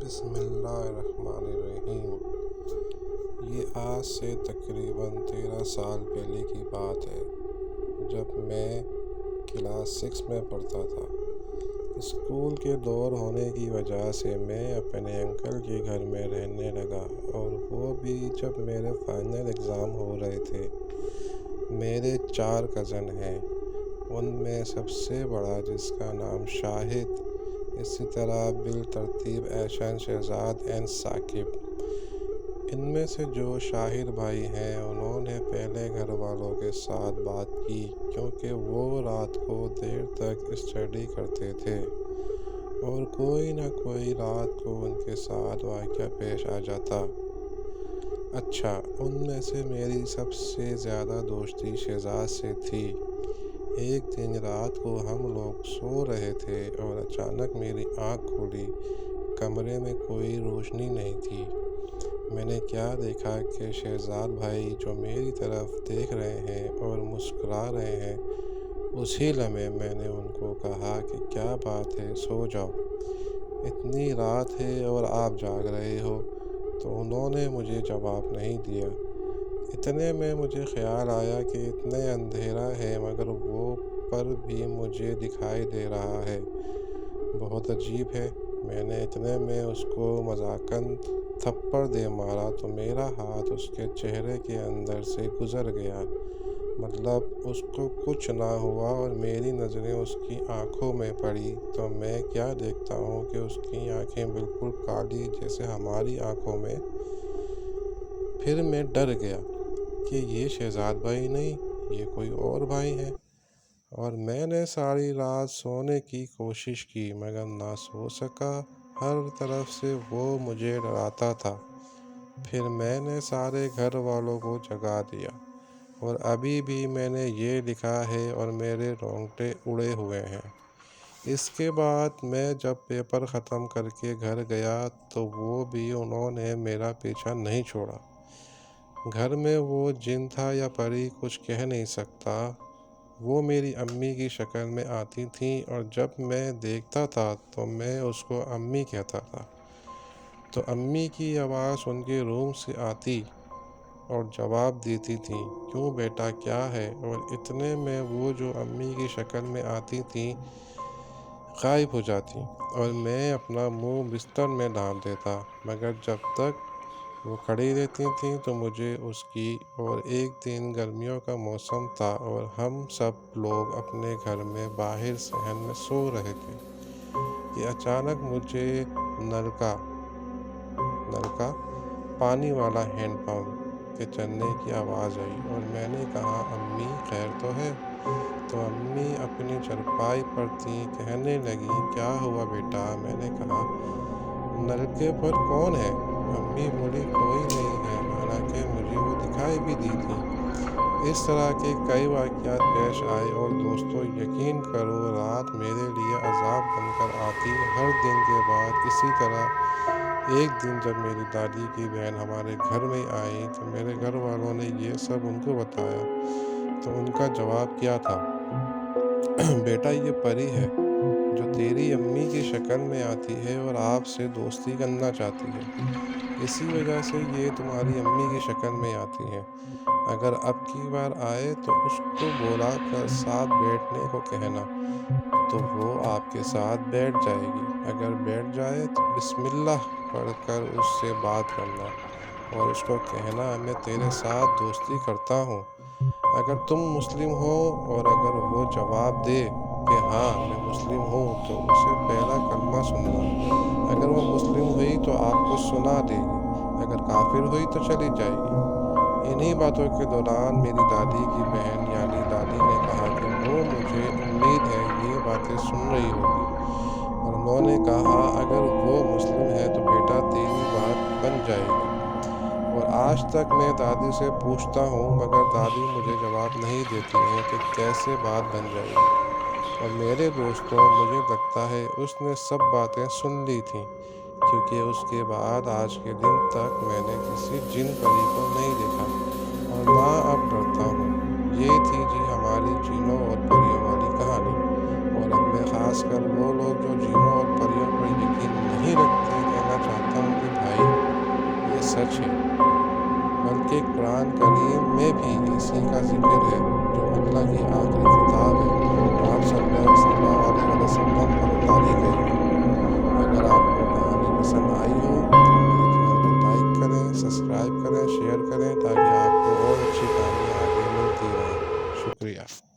بسم اللہ الرحمن الرحیم۔ یہ آج سے تقریباً 13 سال پہلے کی بات ہے، جب میں کلاس 6 میں پڑھتا تھا۔ اسکول کے دور ہونے کی وجہ سے میں اپنے انکل کے گھر میں رہنے لگا، اور وہ بھی جب میرے فائنل ایگزام ہو رہے تھے۔ میرے 4 کزن ہیں، ان میں سب سے بڑا، جس کا نام شاہد، اسی طرح بالترتیب احسن، شہزاد اور ثاقب۔ ان میں سے جو شاہد بھائی ہیں، انہوں نے پہلے گھر والوں کے ساتھ بات کی، کیونکہ وہ رات کو دیر تک اسٹڈی کرتے تھے اور کوئی نہ کوئی رات کو ان کے ساتھ واقعہ پیش آ جاتا۔ اچھا، ان میں سے میری سب سے زیادہ دوستی شہزاد سے تھی۔ ایک دن رات کو ہم لوگ سو رہے تھے اور اچانک میری آنکھ کھلی۔ کمرے میں کوئی روشنی نہیں تھی۔ میں نے کیا دیکھا کہ شہزاد بھائی جو میری طرف دیکھ رہے ہیں اور مسکرا رہے ہیں۔ اسی لمحے میں نے ان کو کہا کہ کیا بات ہے، سو جاؤ، اتنی رات ہے اور آپ جاگ رہے ہو۔ تو انہوں نے مجھے جواب نہیں دیا۔ اتنے میں مجھے خیال آیا کہ اتنے اندھیرا ہے مگر وہ پر بھی مجھے دکھائی دے رہا ہے، بہت عجیب ہے۔ میں نے اتنے میں اس کو مذاقاً تھپڑ دے مارا تو میرا ہاتھ اس کے چہرے کے اندر سے گزر گیا، مطلب اس کو کچھ نہ ہوا، اور میری نظریں اس کی آنکھوں میں پڑی تو میں کیا دیکھتا ہوں کہ اس کی آنکھیں بالکل کالی جیسے ہماری آنکھوں میں۔ پھر میں ڈر گیا کہ یہ شہزاد بھائی نہیں، یہ کوئی اور بھائی ہے، اور میں نے ساری رات سونے کی کوشش کی مگر نہ سو سکا۔ ہر طرف سے وہ مجھے ڈراتا تھا۔ پھر میں نے سارے گھر والوں کو جگا دیا، اور ابھی بھی میں نے یہ لکھا ہے اور میرے رونگٹے اڑے ہوئے ہیں۔ اس کے بعد میں جب پیپر ختم کر کے گھر گیا تو وہ بھی انہوں نے میرا پیچھا نہیں چھوڑا۔ گھر میں وہ جن تھا یا پری کچھ کہہ نہیں سکتا۔ وہ میری امی کی شکل میں آتی تھیں اور جب میں دیکھتا تھا تو میں اس کو امی کہتا تھا، تو امی کی آواز ان کے روم سے آتی اور جواب دیتی تھیں، کیوں بیٹا، کیا ہے؟ اور اتنے میں وہ جو امی کی شکل میں آتی تھیں غائب ہو جاتی اور میں اپنا منہ بستر میں ڈال دیتا، مگر جب تک وہ کھڑی رہتی تھیں تو مجھے اس کی۔ اور ایک دن گرمیوں کا موسم تھا اور ہم سب لوگ اپنے گھر میں باہر صحن میں سو رہے تھے کہ اچانک مجھے نلکا پانی والا ہینڈ پمپ کے چلنے کی آواز آئی، اور میں نے کہا، امی خیر تو ہے؟ تو امی اپنی چارپائی پر تھیں، کہنے لگیں، کیا ہوا بیٹا؟ میں نے کہا، نلکے پر کون ہے؟ امی بولی، کوئی نہیں ہے، حالانکہ مجھے وہ دکھائی بھی دی تھی۔ اس طرح کے کئی واقعات پیش آئے، اور دوستو یقین کرو رات میرے لیے عذاب بن کر آتی ہر دن کے بعد اسی طرح۔ ایک دن جب میری دادی کی بہن ہمارے گھر میں آئی تو میرے گھر والوں نے یہ سب ان کو بتایا، تو ان کا جواب کیا تھا، بیٹا یہ پری ہے جو تیری امی کی شکل میں آتی ہے اور آپ سے دوستی کرنا چاہتی ہے، اسی وجہ سے یہ تمہاری امی کی شکل میں آتی ہے۔ اگر اب کی بار آئے تو اس کو بلا کر ساتھ بیٹھنے کو کہنا، تو وہ آپ کے ساتھ بیٹھ جائے گی۔ اگر بیٹھ جائے تو بسم اللہ پڑھ کر اس سے بات کرنا اور اس کو کہنا، میں تیرے ساتھ دوستی کرتا ہوں۔ اگر تم مسلم ہو اور اگر وہ جواب دے کہ ہاں میں مسلم ہوں تو اسے پہلا کلمہ سننا۔ اگر وہ مسلم ہوئی تو آپ کو سنا دے گی، اگر کافر ہوئی تو چلی جائے گی۔ انہی باتوں کے دوران میری دادی کی بہن یعنی دادی نے کہا کہ وہ مجھے امید ہے یہ باتیں سن رہی ہوگی، اور انہوں نے کہا، اگر وہ مسلم ہے تو بیٹا تیری بات بن جائے گی۔ اور آج تک میں دادی سے پوچھتا ہوں مگر دادی مجھے جواب نہیں دیتی ہیں کہ کیسے بات بن جائے گی۔ اور میرے دوستوں مجھے لگتا ہے اس نے سب باتیں سن لی تھیں، کیونکہ اس کے بعد آج کے دن تک میں نے کسی جن پری کو نہیں دیکھا اور نہ اب ڈرتا ہوں۔ یہ تھی جی ہماری جنوں اور پریوں والی کہانی، اور اب میں خاص کر وہ لوگ جو جنوں اور پریوں پر یقین نہیں رکھتے کہنا چاہتا کہ قرآن کریم میں بھی اسی کا ذکر ہے جو اللہ کی آخری کتاب ہے، آپ صلی اللہ علیہ وسلم پر اتاری گئی ہے۔ اگر آپ کو کہانی پسند آئی ہو تو میرے چینل کو لائک کریں، سبسکرائب کریں، شیئر کریں تاکہ آپ کو اور اچھی کہانیاں آگے ملتی رہیں۔ شکریہ۔